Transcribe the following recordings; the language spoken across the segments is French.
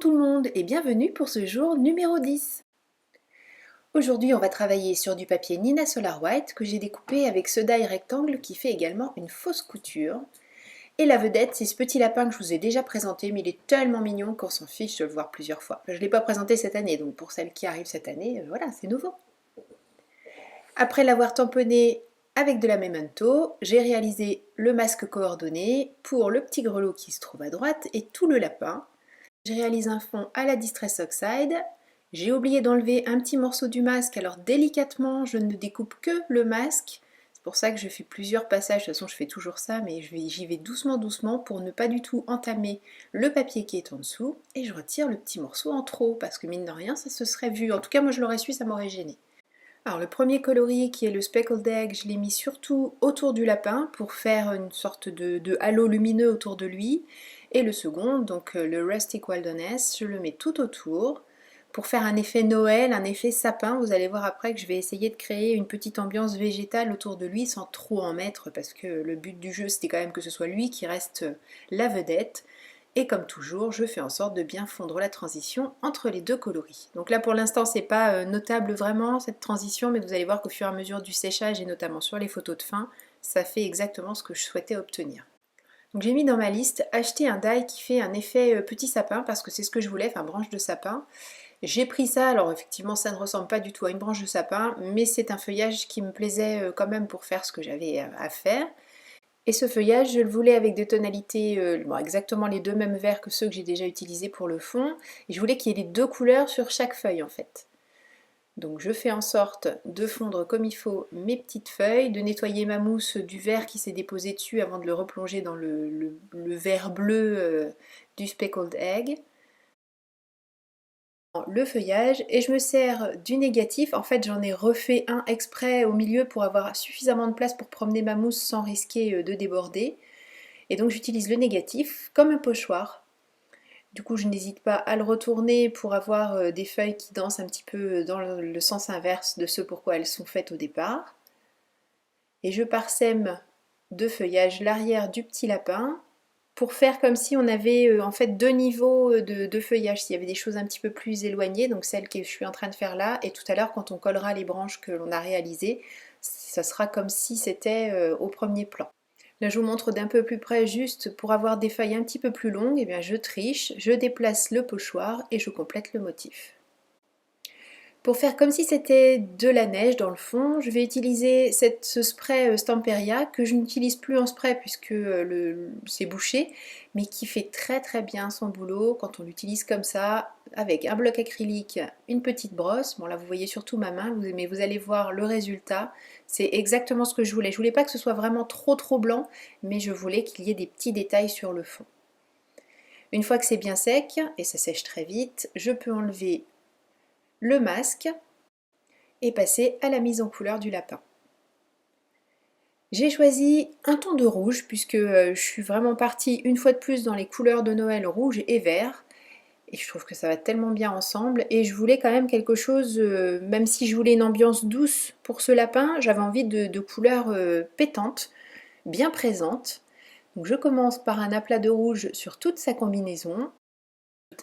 tout le monde et bienvenue pour ce jour numéro 10. Aujourd'hui on va travailler sur du papier Nina Solar White que j'ai découpé avec ce die rectangle qui fait également une fausse couture. Et la vedette, c'est ce petit lapin que je vous ai déjà présenté, mais il est tellement mignon qu'on s'en fiche de le voir plusieurs fois. Je ne l'ai pas présenté cette année, donc pour celle qui arrive cette année, voilà, c'est nouveau. Après l'avoir tamponné avec de la Memento, j'ai réalisé le masque coordonné pour le petit grelot qui se trouve à droite et tout le lapin. Je réalise un fond à la Distress Oxide. J'ai oublié d'enlever un petit morceau du masque, alors délicatement je ne découpe que le masque. C'est pour ça que je fais plusieurs passages, de toute façon je fais toujours ça, mais j'y vais doucement doucement pour ne pas du tout entamer le papier qui est en dessous. Et je retire le petit morceau en trop, parce que mine de rien ça se serait vu, en tout cas moi je l'aurais su, ça m'aurait gêné. Alors le premier coloris qui est le Speckled Egg, je l'ai mis surtout autour du lapin pour faire une sorte de halo lumineux autour de lui. Et le second, donc le Rustic Wilderness, je le mets tout autour pour faire un effet Noël, un effet sapin. Vous allez voir après que je vais essayer de créer une petite ambiance végétale autour de lui sans trop en mettre parce que le but du jeu c'était quand même que ce soit lui qui reste la vedette. Et comme toujours, je fais en sorte de bien fondre la transition entre les deux coloris. Donc là pour l'instant c'est pas notable vraiment cette transition, mais vous allez voir qu'au fur et à mesure du séchage et notamment sur les photos de fin, ça fait exactement ce que je souhaitais obtenir. Donc j'ai mis dans ma liste acheter un die qui fait un effet petit sapin parce que c'est ce que je voulais, enfin branche de sapin. J'ai pris ça, alors effectivement ça ne ressemble pas du tout à une branche de sapin, mais c'est un feuillage qui me plaisait quand même pour faire ce que j'avais à faire. Et ce feuillage, je le voulais avec des tonalités, bon, exactement les deux mêmes verts que ceux que j'ai déjà utilisés pour le fond. Et je voulais qu'il y ait les deux couleurs sur chaque feuille en fait. Donc je fais en sorte de fondre comme il faut mes petites feuilles, de nettoyer ma mousse du vert qui s'est déposé dessus avant de le replonger dans le vert bleu du Speckled Egg. Le feuillage et je me sers du négatif. En fait j'en ai refait un exprès au milieu pour avoir suffisamment de place pour promener ma mousse sans risquer de déborder. Et donc j'utilise le négatif comme un pochoir. Du coup je n'hésite pas à le retourner pour avoir des feuilles qui dansent un petit peu dans le sens inverse de ce pourquoi elles sont faites au départ. Et je parsème de feuillage l'arrière du petit lapin pour faire comme si on avait en fait deux niveaux de feuillage, s'il y avait des choses un petit peu plus éloignées, donc celle que je suis en train de faire là, et tout à l'heure quand on collera les branches que l'on a réalisées, ça sera comme si c'était au premier plan. Là je vous montre d'un peu plus près juste pour avoir des feuilles un petit peu plus longues, et bien je triche, je déplace le pochoir et je complète le motif. Pour faire comme si c'était de la neige dans le fond, je vais utiliser ce spray Stamperia que je n'utilise plus en spray puisque c'est bouché, mais qui fait très très bien son boulot quand on l'utilise comme ça, avec un bloc acrylique, une petite brosse. Bon là vous voyez surtout ma main, mais vous allez voir le résultat. C'est exactement ce que je voulais. Je voulais pas que ce soit vraiment trop blanc, mais je voulais qu'il y ait des petits détails sur le fond. Une fois que c'est bien sec, et ça sèche très vite, je peux enlever le masque et passer à la mise en couleur du lapin. J'ai choisi un ton de rouge puisque je suis vraiment partie une fois de plus dans les couleurs de Noël rouge et vert et je trouve que ça va tellement bien ensemble et je voulais quand même quelque chose, même si je voulais une ambiance douce pour ce lapin, j'avais envie de couleurs pétantes, bien présentes. Donc je commence par un aplat de rouge sur toute sa combinaison,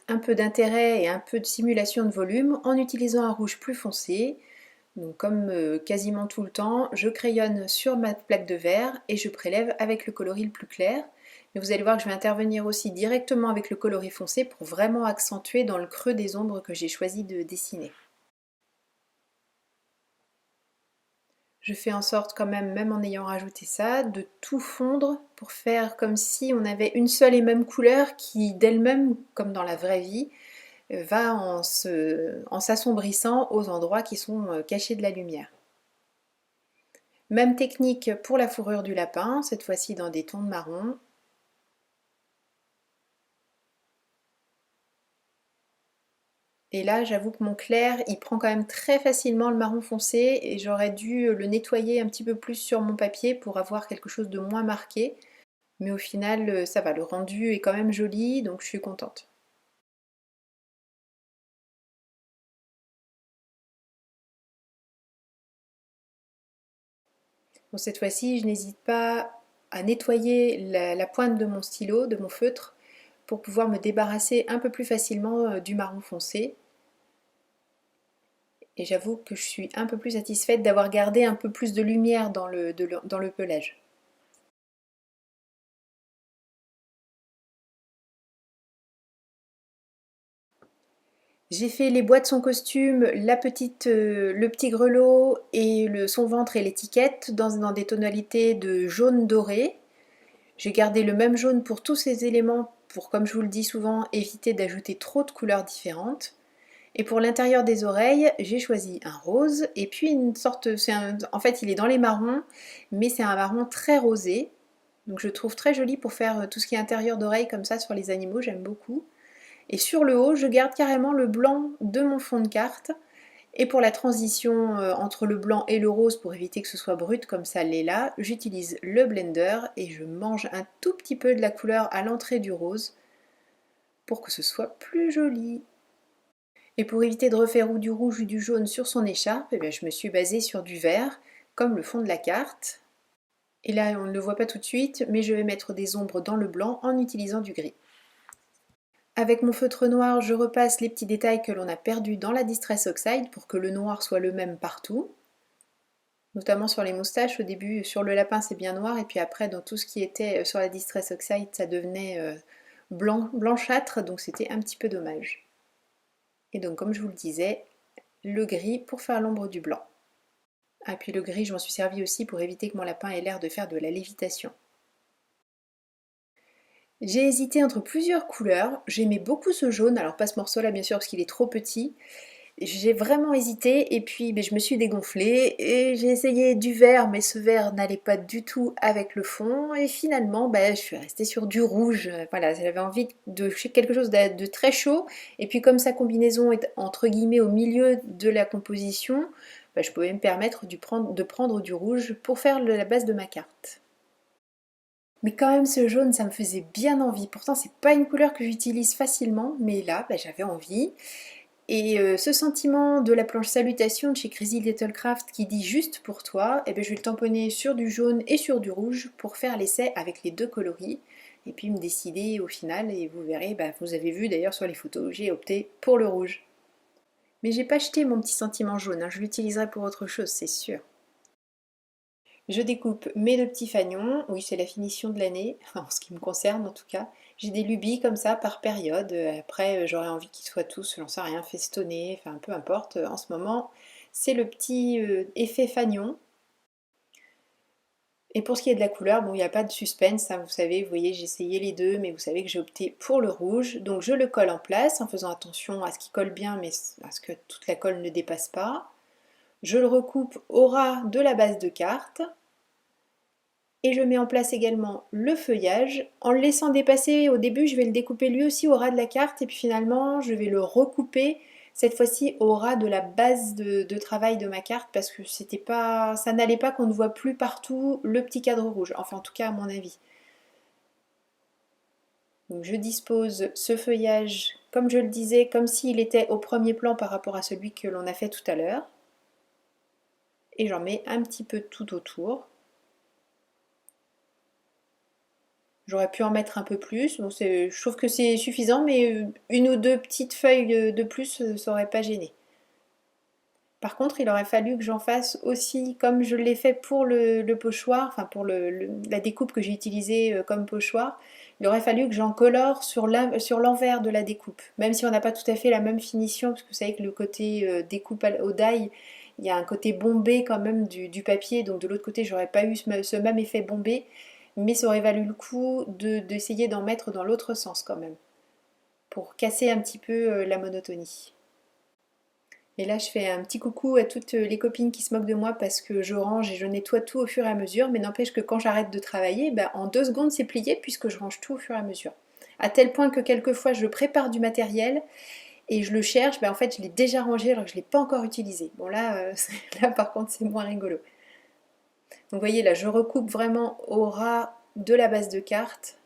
un peu d'intérêt et un peu de simulation de volume en utilisant un rouge plus foncé. Donc comme quasiment tout le temps, je crayonne sur ma plaque de verre et je prélève avec le coloris le plus clair. Mais vous allez voir que je vais intervenir aussi directement avec le coloris foncé pour vraiment accentuer dans le creux des ombres que j'ai choisi de dessiner. Je fais en sorte quand même en ayant rajouté ça, de tout fondre pour faire comme si on avait une seule et même couleur qui d'elle-même, comme dans la vraie vie, va en s'assombrissant aux endroits qui sont cachés de la lumière. Même technique pour la fourrure du lapin, cette fois-ci dans des tons de marron. Et là, j'avoue que mon clair, il prend quand même très facilement le marron foncé et j'aurais dû le nettoyer un petit peu plus sur mon papier pour avoir quelque chose de moins marqué. Mais au final, ça va, le rendu est quand même joli, donc je suis contente. Bon, cette fois-ci, je n'hésite pas à nettoyer la pointe de mon stylo, de mon feutre, pour pouvoir me débarrasser un peu plus facilement du marron foncé. Et j'avoue que je suis un peu plus satisfaite d'avoir gardé un peu plus de lumière dans le pelage. J'ai fait les bois de son costume, le petit grelot et son ventre et l'étiquette dans des tonalités de jaune doré. J'ai gardé le même jaune pour tous ces éléments pour, comme je vous le dis souvent, éviter d'ajouter trop de couleurs différentes. Et pour l'intérieur des oreilles, j'ai choisi un rose et puis une sorte, en fait il est dans les marrons, mais c'est un marron très rosé. Donc je trouve très joli pour faire tout ce qui est intérieur d'oreille comme ça sur les animaux, j'aime beaucoup. Et sur le haut, je garde carrément le blanc de mon fond de carte. Et pour la transition entre le blanc et le rose, pour éviter que ce soit brut comme ça l'est là, j'utilise le blender et je mange un tout petit peu de la couleur à l'entrée du rose pour que ce soit plus joli. Et pour éviter de refaire ou du rouge ou du jaune sur son écharpe, eh bien, je me suis basée sur du vert, comme le fond de la carte. Et là, on ne le voit pas tout de suite, mais je vais mettre des ombres dans le blanc en utilisant du gris. Avec mon feutre noir, je repasse les petits détails que l'on a perdus dans la Distress Oxide pour que le noir soit le même partout. Notamment sur les moustaches, au début sur le lapin c'est bien noir, et puis après dans tout ce qui était sur la Distress Oxide ça devenait blanchâtre, donc c'était un petit peu dommage. Et donc comme je vous le disais, le gris pour faire l'ombre du blanc. Ah puis le gris je m'en suis servi aussi pour éviter que mon lapin ait l'air de faire de la lévitation. J'ai hésité entre plusieurs couleurs, j'aimais beaucoup ce jaune, alors pas ce morceau là bien sûr parce qu'il est trop petit. J'ai vraiment hésité et puis je me suis dégonflée et j'ai essayé du vert mais ce vert n'allait pas du tout avec le fond et finalement je suis restée sur du rouge. Voilà, j'avais envie de quelque chose de très chaud et puis comme sa combinaison est entre guillemets au milieu de la composition, je pouvais me permettre de prendre du rouge pour faire la base de ma carte. Mais quand même ce jaune ça me faisait bien envie, pourtant c'est pas une couleur que j'utilise facilement mais là j'avais envie. Et ce sentiment de la planche salutation de chez Crazy Little Craft qui dit juste pour toi, je vais le tamponner sur du jaune et sur du rouge pour faire l'essai avec les deux coloris et puis me décider au final et vous verrez, vous avez vu d'ailleurs sur les photos, j'ai opté pour le rouge. Mais j'ai pas jeté mon petit sentiment jaune, je l'utiliserai pour autre chose c'est sûr. Je découpe mes deux petits fagnons, oui c'est la finition de l'année, en ce qui me concerne en tout cas. J'ai des lubies comme ça par période, après j'aurais envie qu'ils soient tous, j'en sais rien, festonnés, enfin peu importe. En ce moment c'est le petit effet fagnon. Et pour ce qui est de la couleur, bon il n'y a pas de suspense, vous savez, vous voyez j'ai essayé les deux, mais vous savez que j'ai opté pour le rouge. Donc je le colle en place en faisant attention à ce qu'il colle bien, mais à ce que toute la colle ne dépasse pas. Je le recoupe au ras de la base de carte. Et je mets en place également le feuillage. En le laissant dépasser au début, je vais le découper lui aussi au ras de la carte et puis finalement je vais le recouper cette fois-ci au ras de la base de travail de ma carte parce que ça n'allait pas qu'on ne voit plus partout le petit cadre rouge, enfin en tout cas à mon avis. Donc je dispose ce feuillage, comme je le disais, comme s'il était au premier plan par rapport à celui que l'on a fait tout à l'heure. Et j'en mets un petit peu tout autour. J'aurais pu en mettre un peu plus, bon, je trouve que c'est suffisant, mais une ou deux petites feuilles de plus, ça aurait pas gêné. Par contre, il aurait fallu que j'en fasse aussi, comme je l'ai fait pour le pochoir, enfin pour la découpe que j'ai utilisée comme pochoir, il aurait fallu que j'en colore sur l'envers de la découpe. Même si on n'a pas tout à fait la même finition, parce que vous savez que le côté découpe au die, il y a un côté bombé quand même du papier, donc de l'autre côté, j'aurais pas eu ce même effet bombé, mais ça aurait valu le coup d'essayer d'en mettre dans l'autre sens quand même, pour casser un petit peu la monotonie. Et là, je fais un petit coucou à toutes les copines qui se moquent de moi parce que je range et je nettoie tout au fur et à mesure, mais n'empêche que quand j'arrête de travailler, en 2 secondes c'est plié puisque je range tout au fur et à mesure. À tel point que quelquefois je prépare du matériel et je le cherche, en fait je l'ai déjà rangé alors que je ne l'ai pas encore utilisé. Bon là, là par contre c'est moins rigolo. Donc vous voyez là, je recoupe vraiment au ras de la base de carte.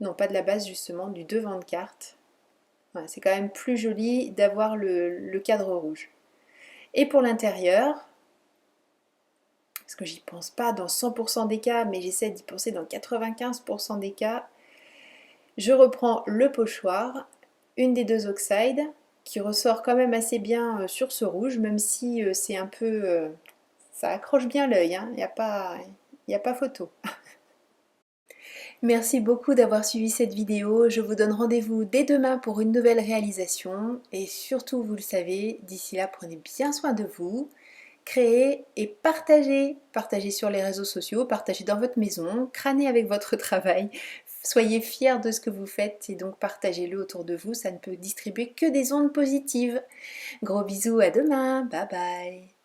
Non, pas de la base justement, du devant de carte. Voilà, c'est quand même plus joli d'avoir le cadre rouge. Et pour l'intérieur, parce que j'y pense pas dans 100% des cas, mais j'essaie d'y penser dans 95% des cas, Je reprends le pochoir, une des deux oxydes, qui ressort quand même assez bien sur ce rouge, même si c'est un peu... ça accroche bien l'œil, hein, y a pas photo. Merci beaucoup d'avoir suivi cette vidéo. Je vous donne rendez-vous dès demain pour une nouvelle réalisation. Et surtout, vous le savez, d'ici là, prenez bien soin de vous. Créez et partagez. Partagez sur les réseaux sociaux, partagez dans votre maison, crânez avec votre travail. Soyez fiers de ce que vous faites et donc partagez-le autour de vous. Ça ne peut distribuer que des ondes positives. Gros bisous, à demain. Bye bye.